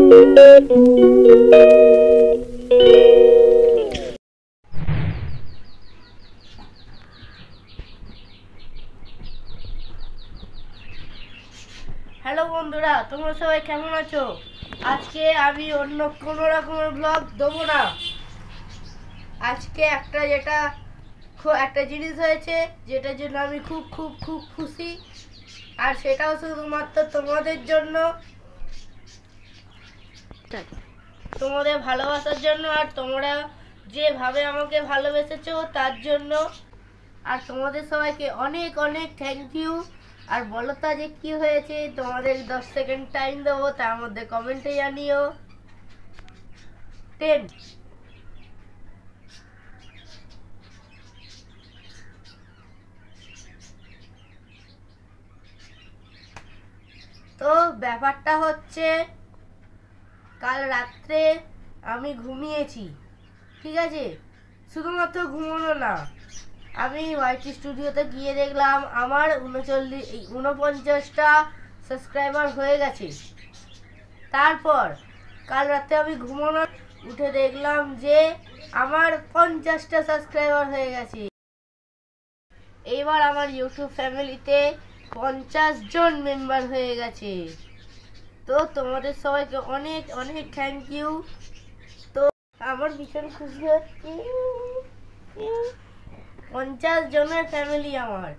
Hello বন্ধুরা, তোমরা সবাই কেমন আছো? আজকে আমি অন্য কোনো রকমের ব্লগ দেবো না। আজকে একটা জিনিস হয়েছে যেটার জন্য আমি খুব খুব খুব খুশি, আর সেটাও শুধুমাত্র তোমাদের জন্য, তোমাদের ভালোবাসার জন্য, আর তোমরা যেভাবে আমাকে ভালোবেসেছো তার জন্য। আর তোমাদের সবাইকে অনেক অনেক থ্যাংক ইউ। আর বলো তা যে কি হয়েছে, তোমাদের 10 সেকেন্ড টাইম দেবো, তার মধ্যে কমেন্টে জানিও। 10। তো ব্যাপারটা হচ্ছে, কাল রাত্রে আমি ঘুমিয়েছি, ঠিক আছে? শুধুমাত্র ঘুমানো না, আমি ওয়াইটি স্টুডিওতে গিয়ে দেখলাম আমার 49টা সাবস্ক্রাইবার হয়ে গেছে। তারপর কাল রাতে আমি ঘুমানো উঠে দেখলাম যে আমার 50টা সাবস্ক্রাইবার হয়ে গেছে। এইবার আমার ইউটিউব ফ্যামিলিতে 50 জন মেম্বার হয়ে গেছে। তো তোমাদের সবাইকে অনেক অনেক থ্যাংক ইউ। তো আমার ভীষণ খুশি হচ্ছে, 50 জনের ফ্যামিলি আমার।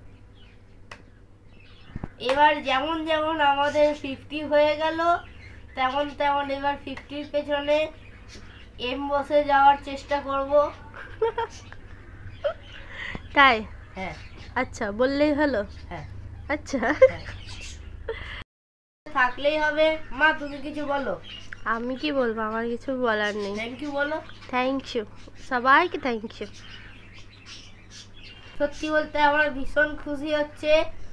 এবার যেমন যেমন আমাদের 50 হয়ে গেল, তেমন তেমন এবার 50-র পেছনে এম বসে যাওয়ার চেষ্টা করব। তাই? হ্যাঁ। আচ্ছা, বললেই হলো? হ্যাঁ। আচ্ছা, থাকলেই হবে। মা, তুমি কিছু বলো। আমি কি বলবো? আমার কিছু বলার নেই। থ্যাংক ইউ বলো। থ্যাংক ইউ, সবাইকে থ্যাংক ইউ। সত্যি বলতে আমার ভীষণ খুশি হচ্ছে।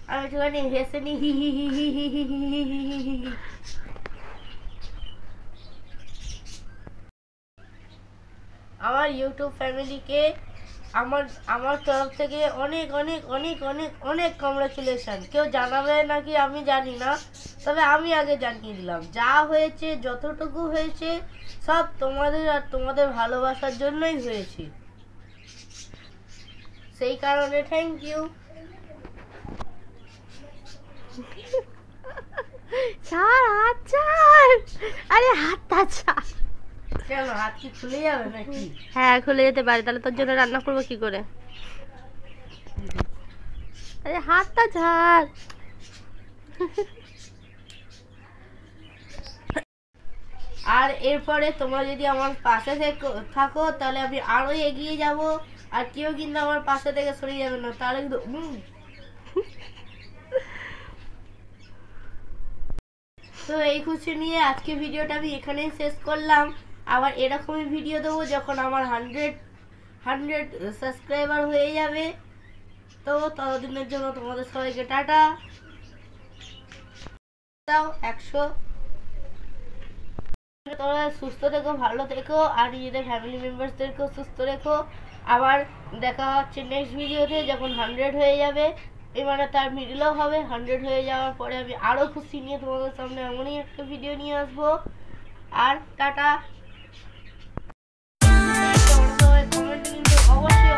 আমি একটুখানি হেসে নি, হি হি হি হি হি হি হি হি হি হি হি। আমার ইউটিউব ফ্যামিলিকে আমার তরফ থেকে অনেক অনেক অনেক অনেক অনেক কংগ্রাচুলেশন। কেউ জানাবে নাকি আমি জানি না, তবে আমি আগে জানিয়ে দিলাম, যা হয়েছে যতটুকু হয়েছে সব তোমাদের আর তোমাদের ভালোবাসার জন্যই হয়েছে। সেই কারণে থ্যাংক ইউ। ছাড়, হাত ছাড়। আরে হাতটা ছাড়। কেন, হাত কি খুলে যাবে নাকি? হ্যাঁ, খুলে যেতে পারে। তাহলে তোর জন্য রান্না করবো কি করে? আরে হাতটা ছাড়। আর এরপরে তোমরা যদি আমার পাশে থাকো তাহলে আমি আরো এগিয়ে যাব, আর কেউ কিন্তু আমার পাশে থেকে সরে যাবে না, তাহলে কিন্তু তো এই খুশি নিয়ে আজকে ভিডিওটা আমি এখানেই শেষ করলাম। আবার এরকমই ভিডিও দেবো যখন আমার 100 সাবস্ক্রাইবার হয়ে যাবে। তো ততদিনের জন্য তোমাদের সবাইকে টাটা। 100। তোমরা সুস্থ থেকো, ভালো থেকো, আর নিজেদের ফ্যামিলি মেম্বারসদেরকেও সুস্থ রেখো। আবার দেখা হচ্ছে নেক্সট ভিডিওতে, যখন 100 হয়ে যাবে। এবারে তার মিডলেও হবে। 100 হয়ে যাওয়ার পরে আমি আরও খুশি নিয়ে তোমাদের সামনে এমনই একটা ভিডিও নিয়ে আসবো। আর টাটা। কমেন্টে কিন্তু অবশ্যই